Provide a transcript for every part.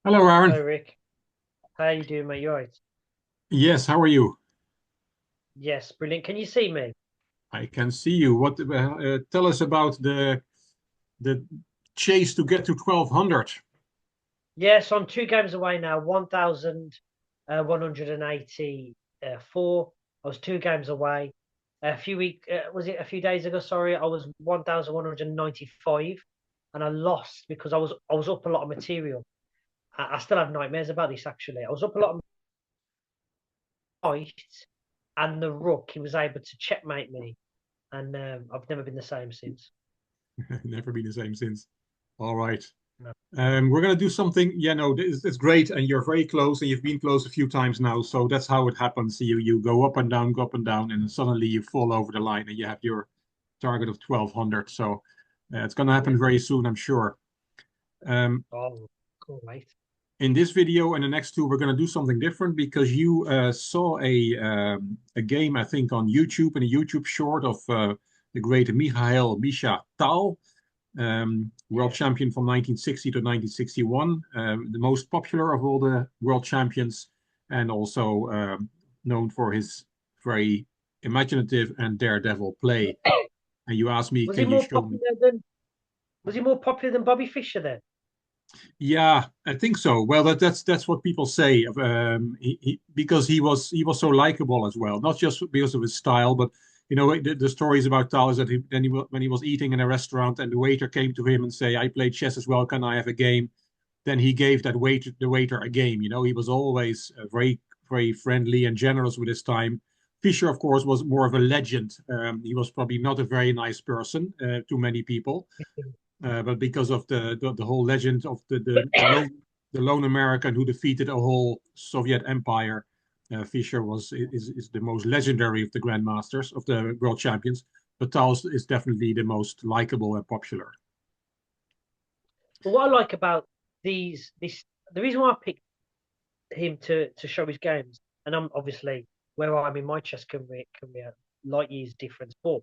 Hello, Hi Aaron. Rick, how you doing, mate? You alright? Yes, how are you? Yes, brilliant. Can you see me? I can see you. What tell us about the chase to get to 1200? Yes, I'm 2 games away now. 1,184. I was 2 games away. Was it a few days ago? Sorry, I was 1,195, and I lost because I was up a lot of material. I still have nightmares about this actually. I was up a lot of might, and the rook he was able to checkmate me, and I've never been the same since. Never been the same since. All right. No. We're gonna do something. Yeah, no, it's great, and you're very close, and you've been close a few times now. So that's how it happens. You go up and down, go up and down, and then suddenly you fall over the line, and you have your target of 1200. So it's gonna Yeah. happen very soon, I'm sure. Um, Oh, cool, mate. in this video and the next two, we're going to do something different because you saw a game, I think, on YouTube, in a YouTube short of the great Mikhail Misha Tal, world Yeah. champion from 1960 to 1961, the most popular of all the world champions, and also known for his very imaginative and daredevil play. And you asked me, Was he can you more show me? popular than was he more popular than Bobby Fischer then? Yeah, I think so. Well, that's what people say. Because he was so likable as well, not just because of his style, but the stories about Tal is that when he was eating in a restaurant and the waiter came to him and say, "I play chess as well. Can I have a game?" Then he gave the waiter a game. He was always very friendly and generous with his time. Fischer, of course, was more of a legend. He was probably not a very nice person to many people, but because of the whole legend of the lone American who defeated a whole Soviet empire, Fischer is the most legendary of the grandmasters of the world champions. But Taos is definitely the most likable and popular. But what I like about the reason why I picked him to show his games, and I'm obviously where I'm in my chess career light years difference. But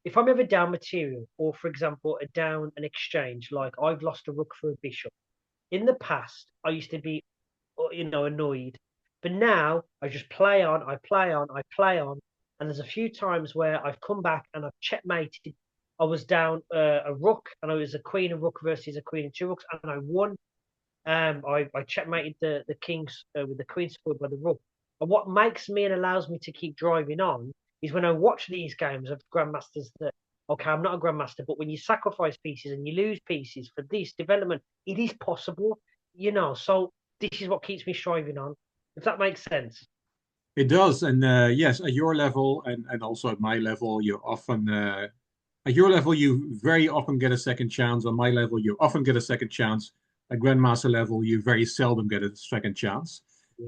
if I'm ever down material, or for example, a down an exchange, like I've lost a rook for a bishop. In the past, I used to be annoyed. But now I just play on, I play on, I play on. And there's a few times where I've come back and I've checkmated. I was down a rook and I was a queen and rook versus a queen and two rooks and I won. I checkmated the kings with the queen spoiled by the rook. And what makes me and allows me to keep driving on is when I watch these games of grandmasters that, okay, I'm not a grandmaster, but when you sacrifice pieces and you lose pieces for this development, it is possible. So this is what keeps me striving on. If that makes sense. It does, and yes, at your level and also at my level, you often at your level you very often get a second chance. On my level, you often get a second chance. At grandmaster level, you very seldom get a second chance.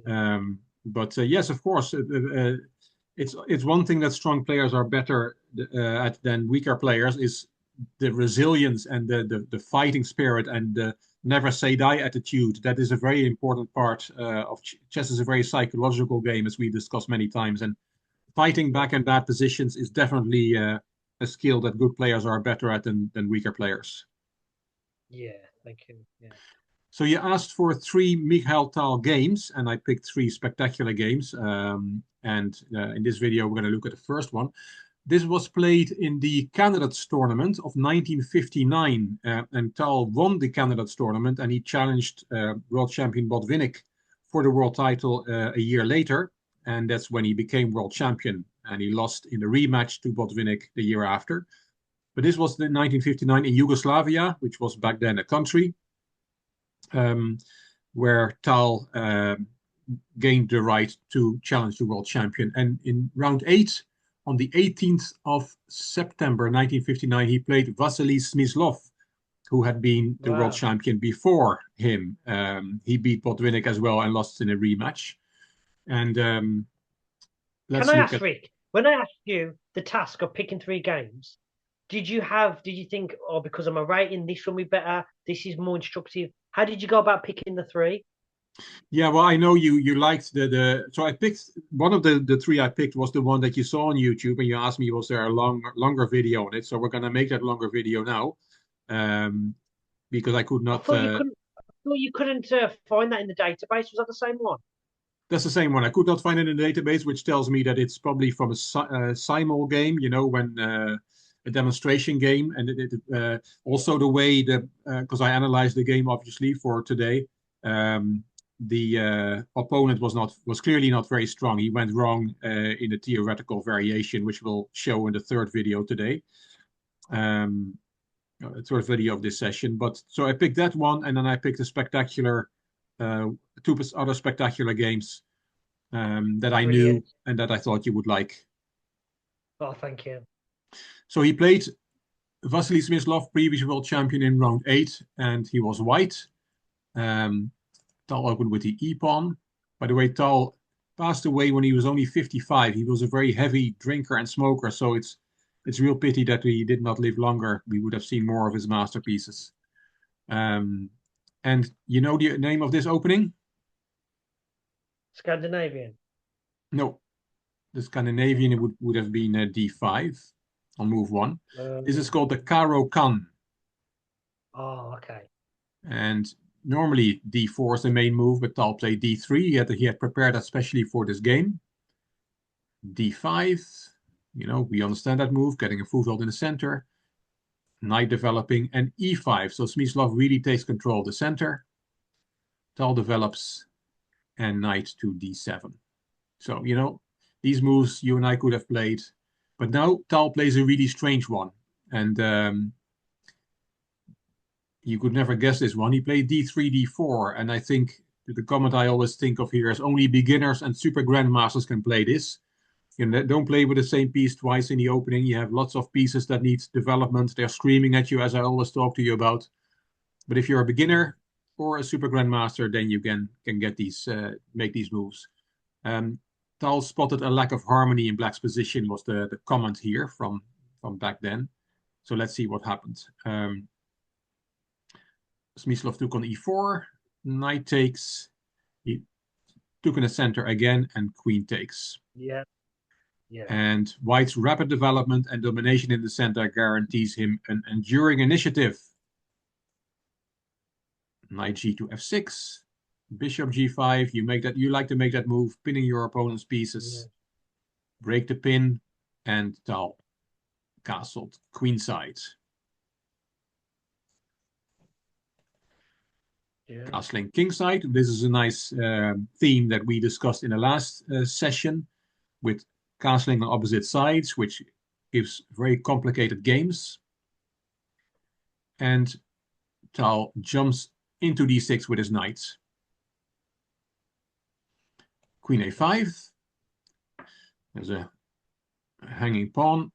But yes, of course, it's one thing that strong players are better at than weaker players is the resilience and the fighting spirit and the never say die attitude. That is a very important part of chess. Is a very psychological game, as we discussed many times, and fighting Yeah, back in bad positions is definitely a skill that good players are better at than weaker players. yeah, thank you. Yeah. So you asked for three Mikhail Tal games, and I picked three spectacular games. And in this video, we're going to look at the first one. This was played in the Candidates Tournament of 1959, and Tal won the Candidates Tournament, and he challenged world champion Botvinnik for the world title a year later, and that's when he became world champion. And he lost in the rematch to Botvinnik the year after. But this was in 1959 in Yugoslavia, which was back then a country, um, where Tal gained the right to challenge the world champion. And in round eight, on the 18th of September 1959, he played Vasily Smyslov, who had been the world Wow. champion before him. He beat Botvinnik as well and lost in a rematch. And Can let's I look ask at. Rick, when I asked you the task of picking 3 games, did you think, oh, because of my rating, this will be better, this is more instructive? How did you go about picking the three? Yeah, well, I know you liked the. So I picked one of the three I picked was the one that you saw on YouTube, and you asked me was there a longer video on it. So we're gonna make that longer video now, um, because I could I not. thought you couldn't. thought you couldn't find that in the database. Was that the same one? That's the same one. I could not find it in the database, which tells me that it's probably from a simul game, you know, when a demonstration game. And also the way the, because I analyzed the game obviously for today, the opponent was clearly not very strong. He went wrong in the theoretical variation, which we'll show in the third video today. Third video of this session. But so I picked that one, and then I picked a spectacular, two other spectacular games that I knew Brilliant. and that I thought you would like. Oh, thank you. So he played Vasily Smyslov, previous world champion in round 8, and he was white. Tal opened with the e-pawn. By the way, Tal passed away when he was only 55. He was a very heavy drinker and smoker, so it's real pity that he did not live longer. We would have seen more of his masterpieces. And you know the name of this opening? Scandinavian. No, the Scandinavian would have been d5 on move 1. This is called the Karo Kan. Oh, okay. And normally d4 is the main move, but Tal played d3. He had prepared that especially for this game. d5, you know, we understand that move, getting a foothold in the center. Knight developing, and e5. So Smyslov really takes control of the center. Tal develops, and knight to d7. So, you know, these moves you and I could have played. But now Tal plays a really strange one. And you could never guess this one. He played d3, d4. And I think the comment I always think of here is only beginners and super grandmasters can play this. You know, don't play with the same piece twice in the opening. You have lots of pieces that need development. They're screaming at you, as I always talk to you about. But if you're a beginner or a super grandmaster, then you can get these, make these moves. Tal spotted a lack of harmony in Black's position was the comment here from back then. So let's see what happened. Smyslov took on e4, knight takes, he took in the center again, and queen takes. Yeah. Yeah. And White's rapid development and domination in the center guarantees him an enduring initiative. Knight g to f6, bishop g5. You like to make that move, pinning your opponent's pieces. Yeah. Break the pin, and Tal castled queenside. Yeah. Castling kingside. This is a nice theme that we discussed in the last session with castling on opposite sides, which gives very complicated games. And Tal jumps into d6 with his knights. Queen a5. There's a hanging pawn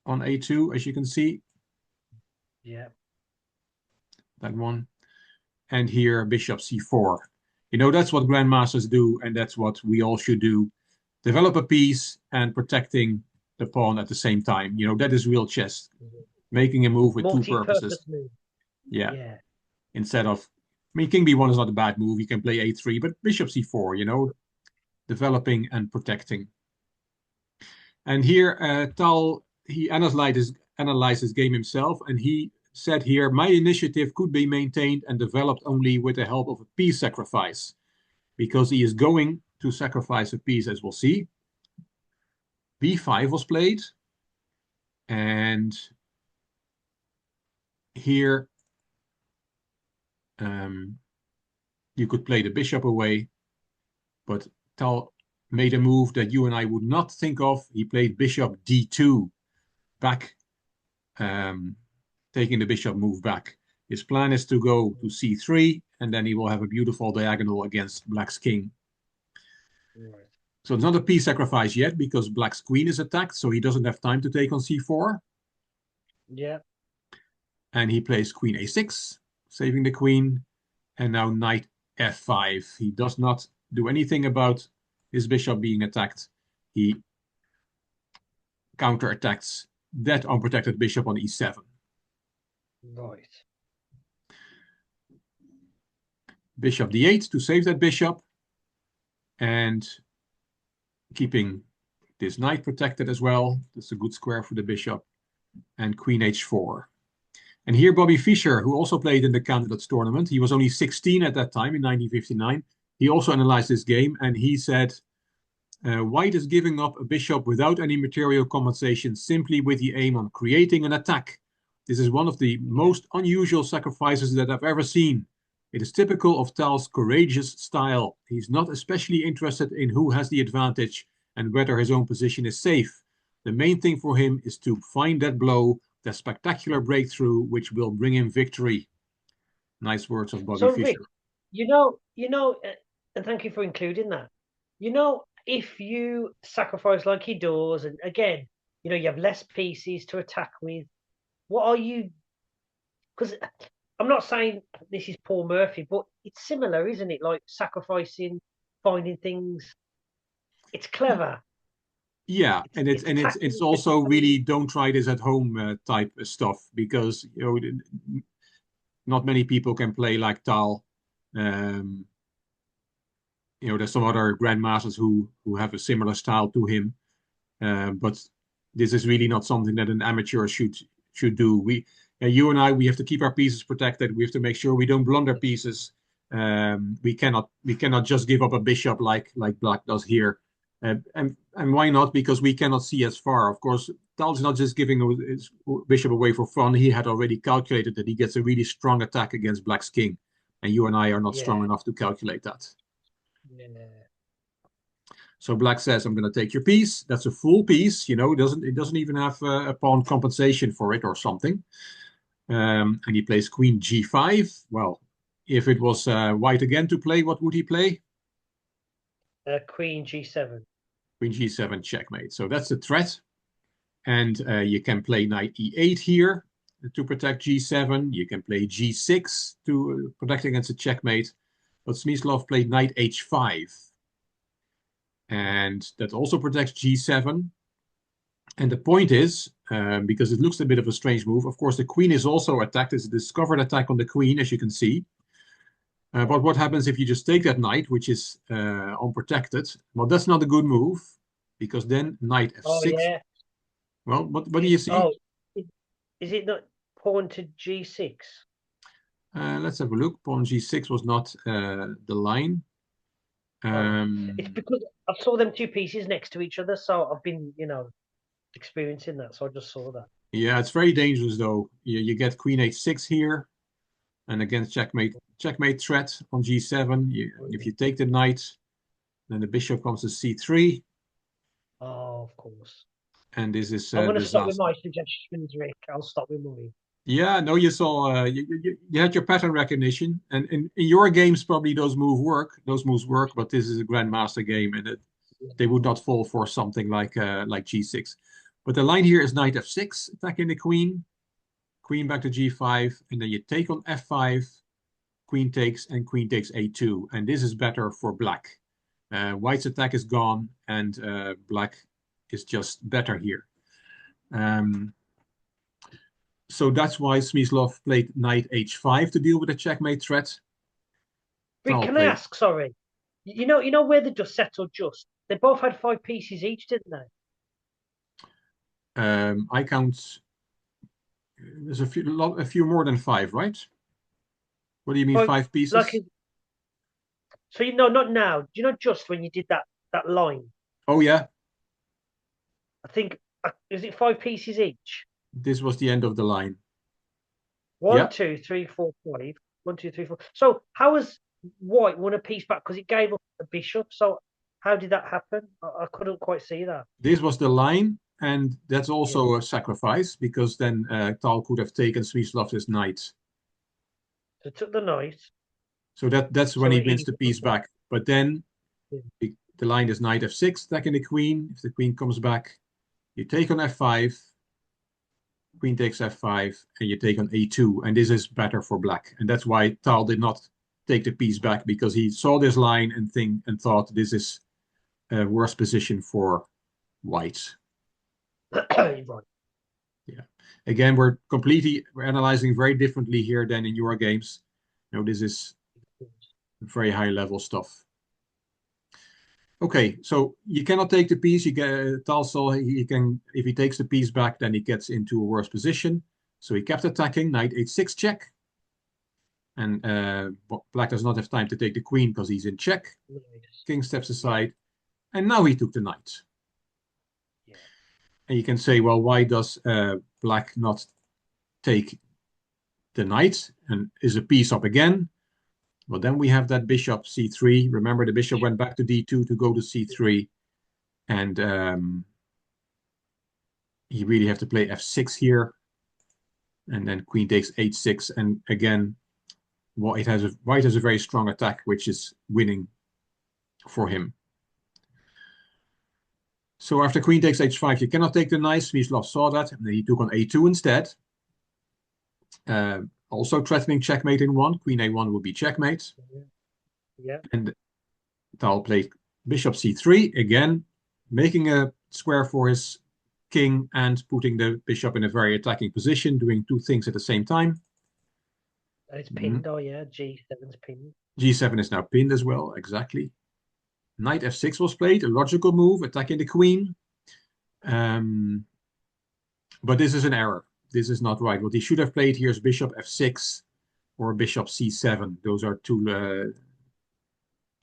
on a2, as you can see. Yeah. That one. And here, bishop c4. You know, that's what grandmasters do, and that's what we all should do. Develop a piece and protecting the pawn at the same time. You know, that is real chess. Making a move with two purposes. Move. Yeah. Yeah. Instead of, I mean, king b1 is not a bad move. You can play a3, but bishop c4, you know, developing and protecting. And here, Tal, he analyzed his game himself, and he said here, my initiative could be maintained and developed only with the help of a piece sacrifice, because he is going to sacrifice a piece, as we'll see. b5 was played, and here you could play the bishop away, but Tal made a move that you and I would not think of. He played bishop d2 back, taking the bishop move back. His plan is to go to c3, and then he will have a beautiful diagonal against Black's king. Right. So it's not a piece sacrifice yet, because Black's queen is attacked, so he doesn't have time to take on c4. Yeah. And he plays queen a6, saving the queen, and now knight f5. He does not do anything about his bishop being attacked. He counterattacks that unprotected bishop on e7. Right. Bishop d8 to save that bishop, and keeping this knight protected as well. That's a good square for the bishop. And queen h4. And here Bobby Fischer, who also played in the candidates tournament, he was only 16 at that time in 1959. He also analyzed this game and he said, White is giving up a bishop without any material compensation, simply with the aim on creating an attack. This is one of the most unusual sacrifices that I've ever seen. It is typical of Tal's courageous style. He's not especially interested in who has the advantage and whether his own position is safe. The main thing for him is to find that blow, that spectacular breakthrough, which will bring him victory. Nice words of Bobby So Rick, Fischer. and thank you for including that. If you sacrifice like he does, and again, you have less pieces to attack with. What are you? Because I'm not saying this is Paul Murphy, but it's similar, isn't it? Like sacrificing, finding things. It's clever. Yeah, and It's it's attacking. also really don't try this at home type of stuff because not many people can play like Tal. Um, there's some other grandmasters who have a similar style to him, but this is really not something that an amateur should do. You and I, we have to keep our pieces protected. We have to make sure we don't blunder pieces. We cannot just give up a bishop like Black does here. And why not? Because we cannot see as far. Of course, Tal's not just giving his bishop away for fun. He had already calculated that he gets a really strong attack against Black's king, and you and I are not strong Yeah, enough to calculate that. yeah. So Black says, "I'm going to take your piece." That's a full piece. It doesn't even have a pawn compensation for it or something. And he plays Queen G5. Well, if it was White again to play, what would he play? Queen G7. Queen G7 checkmate. So that's the threat. And you can play Knight E8 here to protect G7. You can play G6 to protect against a checkmate. But Smyslov played Knight H5. And that also protects G7. And the point is, because it looks a bit of a strange move, of course, the queen is also attacked. It's a discovered attack on the queen, as you can see. But what happens if you just take that knight, which is unprotected? Well, that's not a good move, because then knight Oh f6. yeah. Well, what do you see? Oh, is it not pawn to G6? Let's have a look. Pawn g6 was not the line. Oh, it's Um, because I saw them two pieces next to each other, so I've been, experiencing that. So I just saw that. yeah, it's very dangerous, though. You get queen h6 here, and against checkmate threat on g7. If you take the knight, then the bishop comes to c3, Oh, of course. and this is I'm a going to stop with disaster. my suggestions, Rick. I'll stop with mine. Yeah, no, you saw you had your pattern recognition, and in your games probably those moves work, but this is a grandmaster game, and they would not fall for something like g6. But the line here is knight f6, attacking the queen, queen back to g5, and then you take on f5, queen takes, and queen takes a2, and this is better for black. White's attack is gone, and black is just better here. So that's why Smyslov played knight h5 to deal with the checkmate threat. Rick, Tal can I played. ask? Sorry, you know where they just settled? Just they both had 5 pieces each, didn't they? I count. There's a few more than five, right? What do you mean Five, five like pieces? so. Not now. Do you know just when you did that line? Oh yeah, I think is it 5 pieces each? this was the end of the line. One, Yeah, two, three, four, five. 1, 2, 3, 4. So how was White won a piece back because it gave up a bishop? So how did that happen? I couldn't quite see that. this was the line, and that's Yeah. also a sacrifice because then Tal could have taken Smyslov's knight. So took the knight. So that's when So he it wins eased the up. piece back. But then Yeah. the line is knight f6, attacking the queen. If the queen comes back, you take on f5, queen takes f5, and you take on a2, and this is better for black. And that's why Tal did not take the piece back, because he saw this line and thought this is a worse position for white. Right. Yeah. Again, we're analyzing very differently here than in your games. This is very high level stuff. Okay, so you cannot take the piece. You get Tal saw he can, if he takes the piece back, then he gets into a worse position. So he kept attacking, knight h6 check. And black does not have time to take the queen because he's in check. Nice. King steps aside. And now he took the knight. Yeah. And you can say, well, why does black not take the knight and is a piece up again? Well, then we have that bishop c3. Remember, the bishop went back to d2 to go to c3. And you really have to play f6 here. And then queen takes h6. And again, white has a very strong attack, which is winning for him. So after queen takes h5, you cannot take the knight. Smyslov saw that, and he took on a2 instead. Also threatening checkmate in one. Queen a1 would be checkmate. Yeah. And Tal played bishop c3, again, making a square for his king and putting the bishop in a very attacking position, doing two things at the same time. And it's pinned, oh yeah, g7's pinned. g7 is now pinned as well, exactly. Knight f6 was played, a logical move, attacking the queen. But this is an error. This is not right. What he should have played here is bishop f6 or bishop c7. Those are two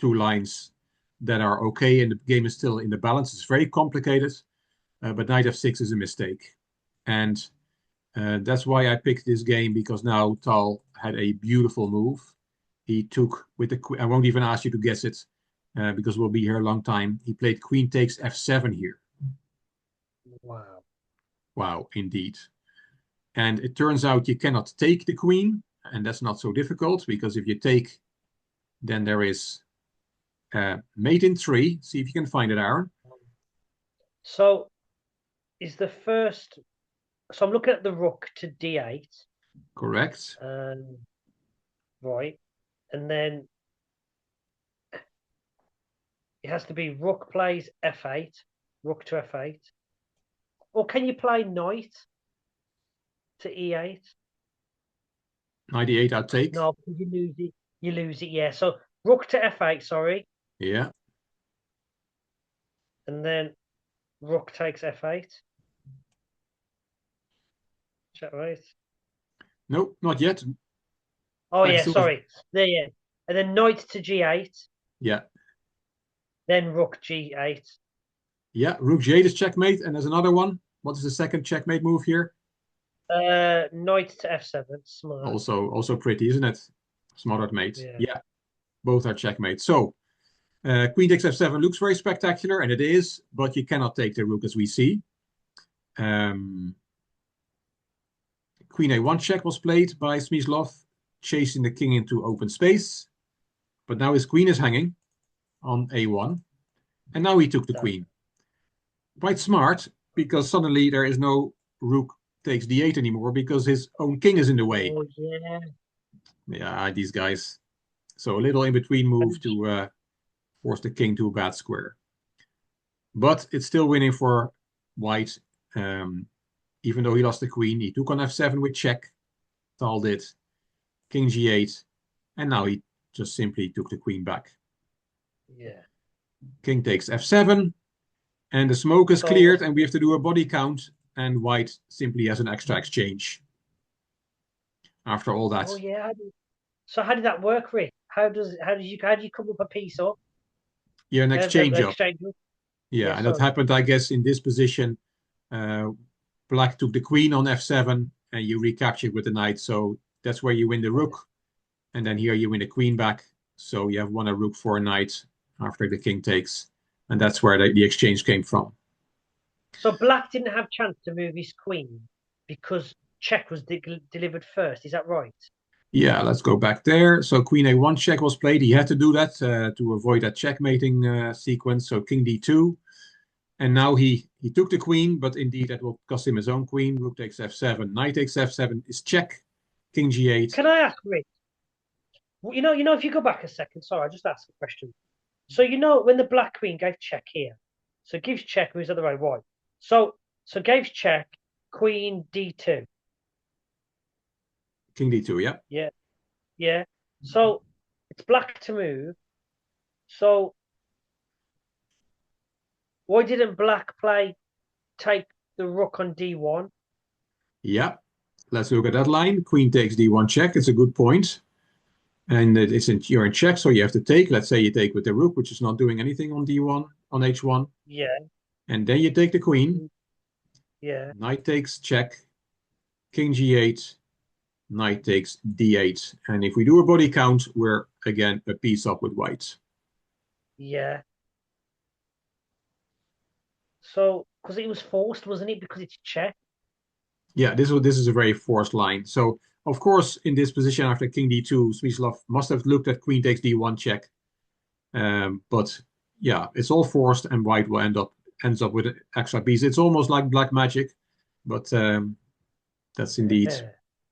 lines that are okay, and the game is still in the balance. It's very complicated, but knight f6 is a mistake. And that's why I picked this game, because now Tal had a beautiful move. He took with the queen. I won't even ask you to guess it, because we'll be here a long time. He played queen takes f7 here. Wow. Wow, indeed. And it turns out you cannot take the queen, and that's not so difficult, because if you take, then there is mate in 3. See if you can find it, Aaron. So is the first. So I'm looking at the rook to d8. Correct. Right. And then it has to be rook plays f8, rook to f8. Or can you play knight to e8? 98 outtake. No, because you lose it. You lose it, yeah. So rook to f8, sorry. Yeah. And then rook takes f8. Is that right? No, not yet. Oh, Black yeah, still has, sorry. There, yeah. And then knight to g8. yeah. Then rook g8. Yeah, rook g8 is checkmate, and there's another one. What is the second checkmate move here? Knight to f7. Smart. Also pretty, isn't it? Smothered mate. Yeah. Yeah, both are checkmate. So queen takes f7 looks very spectacular, and it is, but you cannot take the rook as we see. Queen a1 check was played by Smyslov, chasing the king into open space. But now his queen is hanging on a1, and now he took the queen. Quite smart, because suddenly there is no rook takes d8 anymore, because his own king is in the way. Oh, yeah. Yeah, these guys. So a little in-between move to force the king to a bad square. But it's still winning for white. Even though he lost the queen, he took on f7 with check. Tal did. King g8. And now he just simply took the queen back. Yeah. King takes f7. And the smoke is cleared, and we have to do a body count. And white simply has an extra exchange. After all that. Oh, yeah. So how did that work, Rick? How do you come up a piece up? Yeah, an exchange up. Exchange. Yeah, and that happened, I guess, in this position. Black took the queen on f7, and you recaptured with the knight. So that's where you win the rook. And then here you win the queen back. So you have won a rook for a knight after the king takes. And that's where the exchange came from. So Black didn't have chance to move his queen because check was delivered first. Is that right? Yeah, let's go back there. So queen a1 check was played. He had to do that to avoid that checkmating sequence. So king d2. And now he took the queen, but indeed that will cost him his own queen. Rook takes f7. Knight takes f7 is check. King g8. Can I ask, Rick? If you go back a second, sorry, I just asked a question. So when the black queen gave check here, so it gives check, moves the other way, right? So gave check, queen d2. King d2, yeah. Yeah, yeah. So it's black to move. So why didn't black take the rook on d1? Yeah. let's look at that line. Queen takes d1 check. It's a good point. And you're in check, so you have to take. Let's say you take with the rook, which is not doing anything on d1, on h1. Yeah. And then you take the queen. Yeah. Knight takes check. King g8. Knight takes d8. And if we do a body count, we're again a piece up with white. Yeah. So, because it was forced, wasn't it? Because it's check. Yeah, this is a very forced line. So of course, in this position after king d2, Smyslov must have looked at queen takes d1 check. But yeah, it's all forced, and white will ends up with an extra piece. It's almost like black magic, but that's indeed,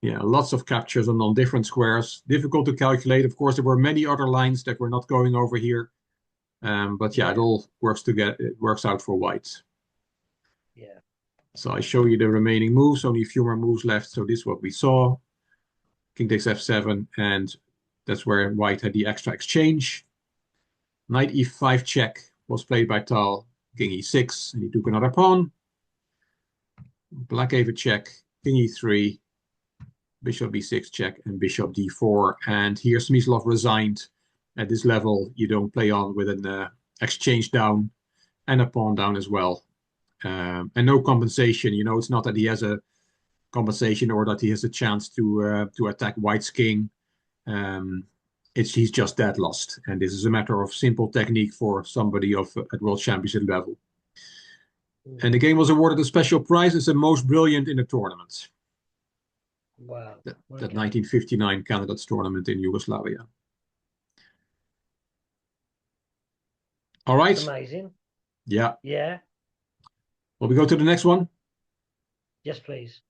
yeah, lots of captures on different squares. Difficult to calculate. Of course, there were many other lines that we're not going over here. But yeah, it all works together. It works out for white. Yeah. So I show you the remaining moves. Only a few more moves left. So this is what we saw. King takes f7, and that's where white had the extra exchange. Knight e5 check was played by Tal. King e6, and he took another pawn. Black gave a check. King e3, bishop b6 check, and bishop d4. And here Smyslov resigned. At this level, you don't play on with an exchange down and a pawn down as well. And no compensation. You know, it's not that he has a compensation or that he has a chance to attack white's king. He's just dead lost, and this is a matter of simple technique for somebody at World Championship level. And the game was awarded a special prize as the most brilliant in the tournament. Wow. That 1959 candidates tournament in Yugoslavia. All right. That's amazing. Yeah. Yeah. Well, we go to the next one. Yes, please.